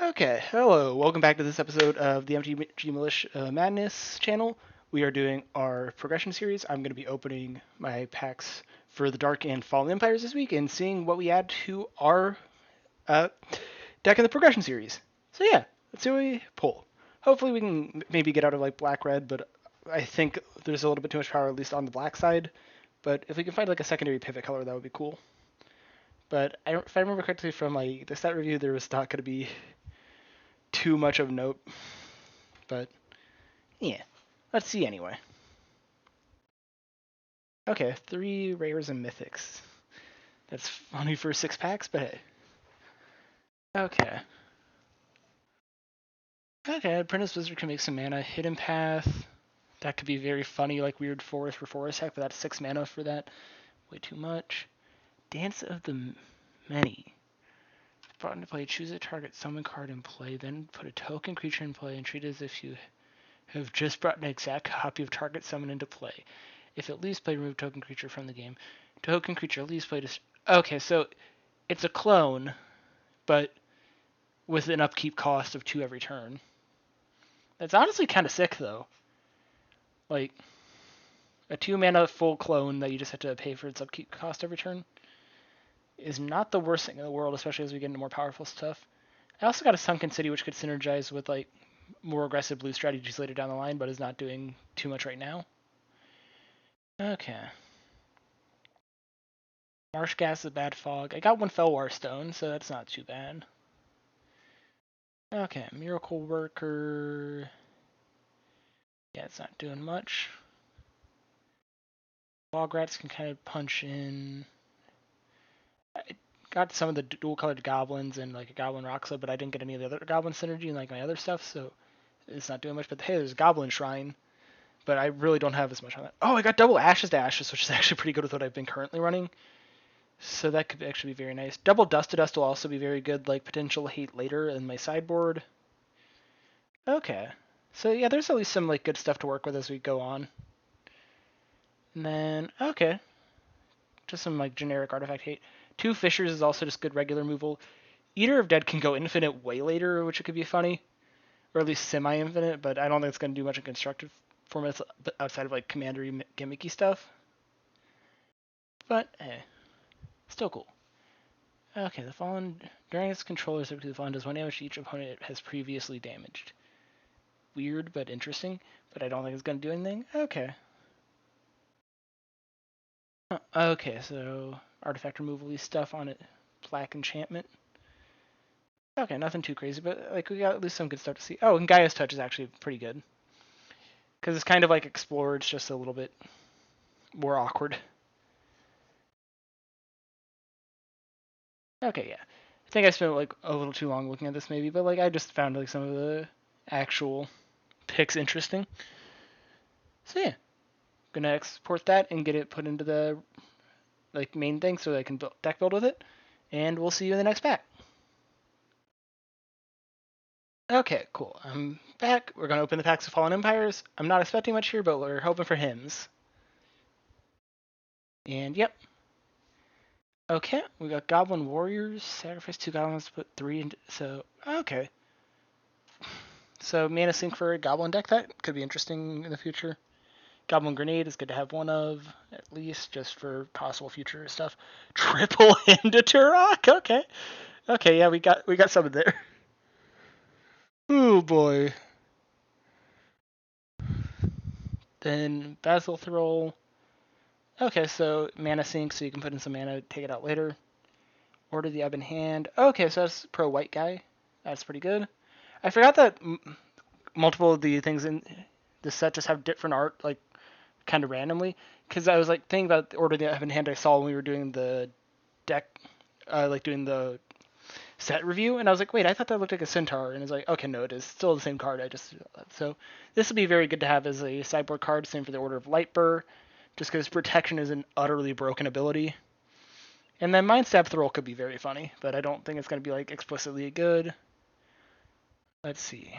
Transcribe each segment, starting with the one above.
Okay, hello. Welcome back to this episode of the MTG Militia Madness channel. We are doing our progression series. I'm going to be opening my packs for the Dark and Fallen Empires this week and seeing what we add to our deck in the progression series. So yeah, let's see what we pull. Hopefully we can maybe get out of like black-red, but I think there's a little bit too much power, at least on the black side. But if we can find like a secondary pivot color, that would be cool. But if I remember correctly from like the stat review, there was not going to be too much of note. But yeah, let's see anyway. Okay, 3 rares and mythics. That's funny for 6 packs, but hey. Okay. Okay, Apprentice Wizard can make some mana. Hidden Path. That could be very funny, like weird forest for forest hack, but that's 6 mana for that. Way too much. Dance of the Many. Brought into play, choose a target summon card in play, then put a token creature in play and treat it as if you have just brought an exact copy of target summon into play. If it leaves play, remove token creature from the game. Token creature leaves play. Okay, so it's a clone, but with an upkeep cost of 2 every turn. That's honestly kind of sick, though. Like, a 2 mana full clone that you just have to pay for its upkeep cost every turn is not the worst thing in the world, especially as we get into more powerful stuff. I also got a Sunken City, which could synergize with like more aggressive blue strategies later down the line, but is not doing too much right now. Okay. Marsh Gas is a bad fog. I got 1 Felwar Stone, so that's not too bad. Okay, Miracle Worker. Yeah, it's not doing much. Bog Rats can kind of punch in. I got some of the dual-colored goblins and like a Goblin Roxa, but I didn't get any of the other Goblin synergy and like my other stuff, so it's not doing much. But hey, there's Goblin Shrine, but I really don't have as much on that. Oh, I got double Ashes to Ashes, which is actually pretty good with what I've been currently running. So that could actually be very nice. Double Dust to Dust will also be very good, like potential hate later in my sideboard. Okay. So yeah, there's at least some like good stuff to work with as we go on. And then, okay. Just some like generic artifact hate. 2 Fishers is also just good regular removal. Eater of Dead can go infinite way later, which could be funny. Or at least semi-infinite, but I don't think it's going to do much in constructive formats outside of like commandery gimmicky stuff. But, hey. Still cool. Okay, the Fallen... During its controller's ability, the Fallen does 1 damage to each opponent it has previously damaged. Weird, but interesting. But I don't think it's going to do anything. Okay. Okay, so artifact removal stuff on it. Black enchantment. Okay, nothing too crazy, but like we got at least some good stuff to see. Oh, and Gaia's Touch is actually pretty good. Because it's kind of like Explorer, it's just a little bit more awkward. Okay, yeah. I think I spent like a little too long looking at this maybe, but like I just found like some of the actual picks interesting. So yeah. Gonna export that and get it put into the like main thing so that I can deck build with it. And we'll see you in the next pack. Okay, cool. I'm back. We're going to open the packs of Fallen Empires. I'm not expecting much here, but we're hoping for hymns. And yep. Okay, we got Goblin Warriors. Sacrifice 2 goblins, put 3 into... So, okay. So, mana sink for a Goblin deck. That could be interesting in the future. Goblin Grenade is good to have 1 of, at least, just for possible future stuff. Triple Hand of Turok? Okay. Okay, yeah, we got some of there. Oh boy. Then Basil Thrall. Okay, so mana sink, so you can put in some mana, take it out later. Order the Ebon Hand. Okay, so that's pro white guy. That's pretty good. I forgot that multiple of the things in the set just have different art, like kind of randomly. Because I was like thinking about Order the Ebon Hand I saw when we were doing the deck, like doing the set review, and I was like, wait, I thought that looked like a centaur, and it's like, okay, no, it is still the same card. So this will be very good to have as a sideboard card. Same for the Order of Lightbur, just because protection is an utterly broken ability. And then Mindstab Thrall could be very funny, but I don't think it's going to be like explicitly good. Let's see.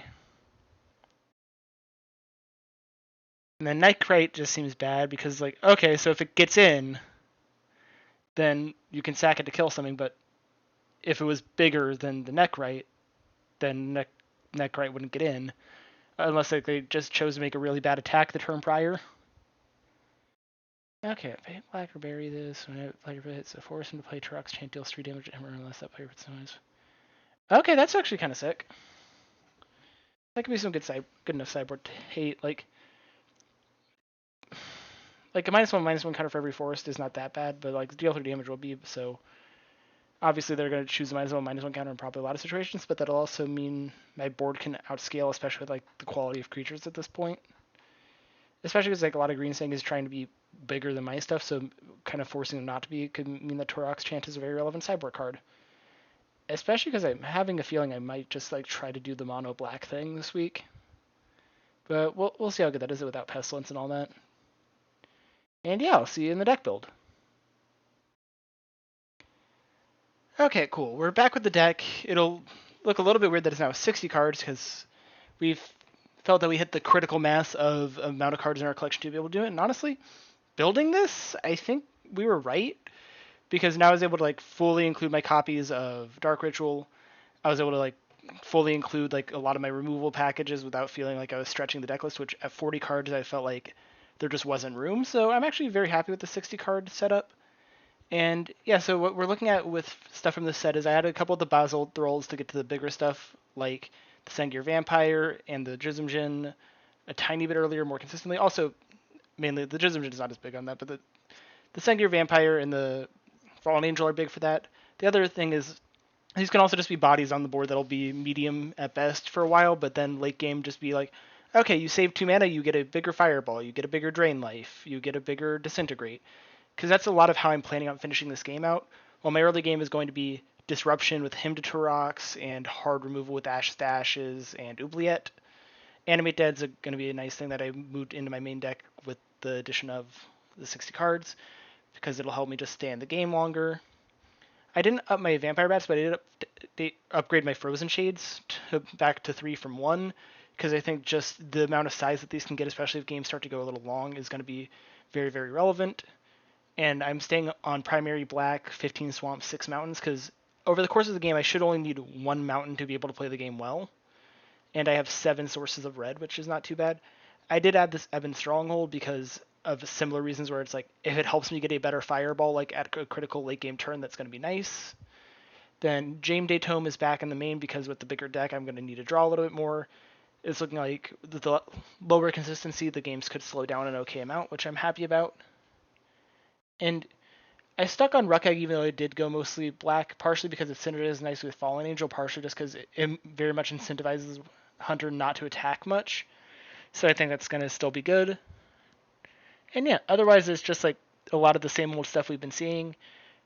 And then Nightkrite just seems bad because like, okay, so if it gets in, then you can sack it to kill something, but if it was bigger than the Neckrite, then Necrite wouldn't get in. Unless like, they just chose to make a really bad attack the turn prior. Okay, pay black or bury this. When a player hits a force him to play Turok's Chant deals 3 damage to him unless that player puts noise. Okay, that's actually kind of sick. That could be some good enough sideboard to hate. Like a -1/-1 counter for every forest is not that bad, but like deal 3 damage will be. So obviously they're going to choose a -1/-1 counter in probably a lot of situations, but that'll also mean my board can outscale, especially with like the quality of creatures at this point. Especially because like a lot of Green Sang is trying to be bigger than my stuff, so kind of forcing them not to be could mean that Turok's Chant is a very relevant sideboard card. Especially because I'm having a feeling I might just like try to do the mono black thing this week. But we'll see how good that is without Pestilence and all that. And yeah, I'll see you in the deck build. Okay, cool. We're back with the deck. It'll look a little bit weird that it's now 60 cards because we've felt that we hit the critical mass of amount of cards in our collection to be able to do it. And honestly, building this, I think we were right because now I was able to like fully include my copies of Dark Ritual. I was able to like fully include like a lot of my removal packages without feeling like I was stretching the deck list, which at 40 cards I felt like there just wasn't room. So I'm actually very happy with the 60 card setup. And yeah, so what we're looking at with stuff from this set is I added a couple of the Basalt Thralls to get to the bigger stuff, like the Sengir Vampire and the Jizumjin a tiny bit earlier, more consistently. Also, mainly the Jizumjin is not as big on that, but the Sengir Vampire and the Fallen Angel are big for that. The other thing is these can also just be bodies on the board that'll be medium at best for a while, but then late game just be like, okay, you save 2 mana, you get a bigger Fireball, you get a bigger Drain Life, you get a bigger Disintegrate. Because that's a lot of how I'm planning on finishing this game out. While my early game is going to be Disruption with Hymn to Turox and Hard Removal with Ashes to Ashes and Oubliette. Animate Dead's going to be a nice thing that I moved into my main deck with the addition of the 60 cards because it'll help me just stay in the game longer. I didn't up my Vampire Bats, but I did upgrade my Frozen Shades back to 3 from 1 because I think just the amount of size that these can get, especially if games start to go a little long, is going to be very, very relevant. And I'm staying on primary black, 15 swamps, 6 mountains, because over the course of the game, I should only need 1 mountain to be able to play the game well. And I have 7 sources of red, which is not too bad. I did add this Ebon Stronghold because of similar reasons where it's like, if it helps me get a better fireball, like at a critical late game turn, that's going to be nice. Then Jayme Tome is back in the main because with the bigger deck, I'm going to need to draw a little bit more. It's looking like the lower consistency, the games could slow down an okay amount, which I'm happy about. And I stuck on Ruckegg even though it did go mostly black, partially because it synergizes nicely with Fallen Angel, partially just because it very much incentivizes Hunter not to attack much. So I think that's going to still be good. And yeah, otherwise it's just like a lot of the same old stuff we've been seeing,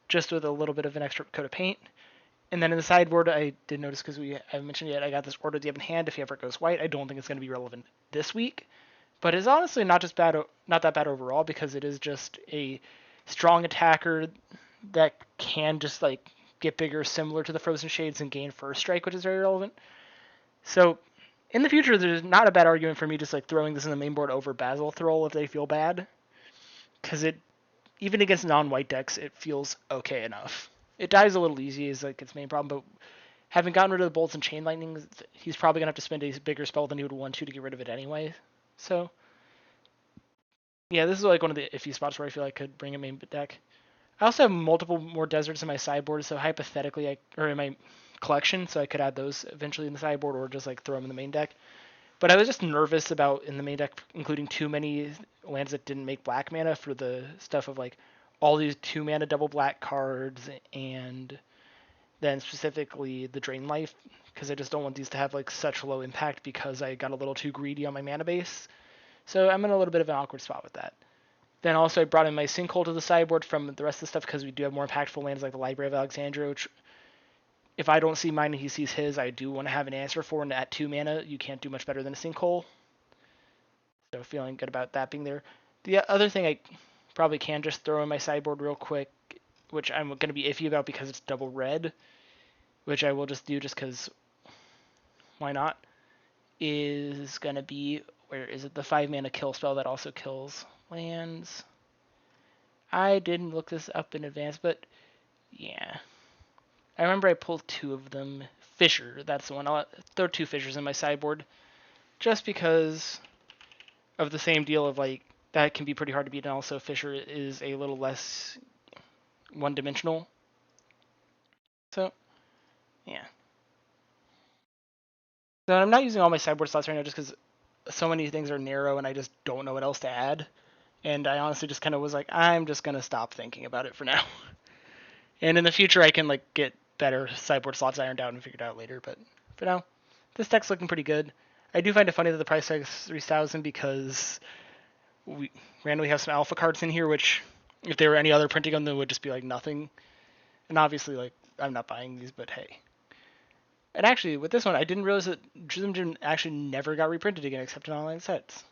just with a little bit of an extra coat of paint. And then in the sideboard, I did notice because I haven't mentioned yet, I got this Order of the Ebon Hand. If he ever goes white, I don't think it's going to be relevant this week, but it's honestly not that bad overall because it is just a strong attacker that can just like get bigger, similar to the Frozen Shades, and gain first strike, which is very relevant. So in the future, there's not a bad argument for me just like throwing this in the main board over Basalt Thrall if they feel bad, because it even against non-white decks, it feels okay enough. It dies a little easy is like its main problem, but having gotten rid of the bolts and chain lightning, he's probably gonna have to spend a bigger spell than he would want to get rid of it anyway. So yeah, this is like one of the iffy spots where I feel I could bring a main deck. I also have multiple more deserts in my sideboard, so hypothetically, or in my collection, so I could add those eventually in the sideboard or just like throw them in the main deck. But I was just nervous about in the main deck including too many lands that didn't make black mana for the stuff of like all these 2 mana double black cards and then specifically the Drain Life, because I just don't want these to have like such low impact because I got a little too greedy on my mana base. So I'm in a little bit of an awkward spot with that. Then also I brought in my Sinkhole to the sideboard from the rest of the stuff because we do have more impactful lands like the Library of Alexandria, which if I don't see mine and he sees his, I do want to have an answer for. And at 2 mana, you can't do much better than a Sinkhole. So feeling good about that being there. The other thing I probably can just throw in my sideboard real quick, which I'm going to be iffy about because it's double red, which I will just do just because why not, is going to be, where is it, the 5 mana kill spell that also kills lands. I didn't look this up in advance, but yeah. I remember I pulled 2 of them Fissure, that's the one. I'll throw 2 Fissures in my sideboard, just because of the same deal of like that can be pretty hard to beat, and also Fissure is a little less one-dimensional. So, yeah. So I'm not using all my sideboard slots right now just because so many things are narrow and I just don't know what else to add. And I honestly just kind of was like, I'm just going to stop thinking about it for now. And in the future, I can like get better sideboard slots ironed out and figured out later. But for now, this deck's looking pretty good. I do find it funny that the price tag is 3,000 because we randomly have some alpha cards in here, which if there were any other printing on them would just be like nothing. And obviously, like I'm not buying these, but hey. And actually, with this one, I didn't realize that Drizm Gym actually never got reprinted again except in online sets.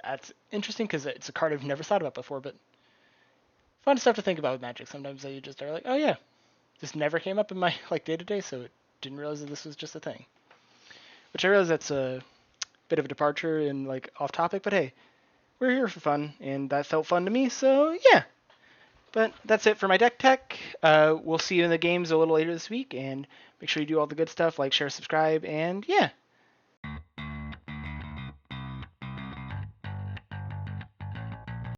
That's interesting because it's a card I've never thought about before, but fun stuff to think about with Magic. Sometimes you just are like, oh yeah, this never came up in my like day to day, so it didn't realize that this was just a thing. Which I realize that's a bit of a departure and like off topic, but hey, we're here for fun, and that felt fun to me, so yeah. But that's it for my deck tech. We'll see you in the games a little later this week, and make sure you do all the good stuff, like, share, subscribe, and yeah.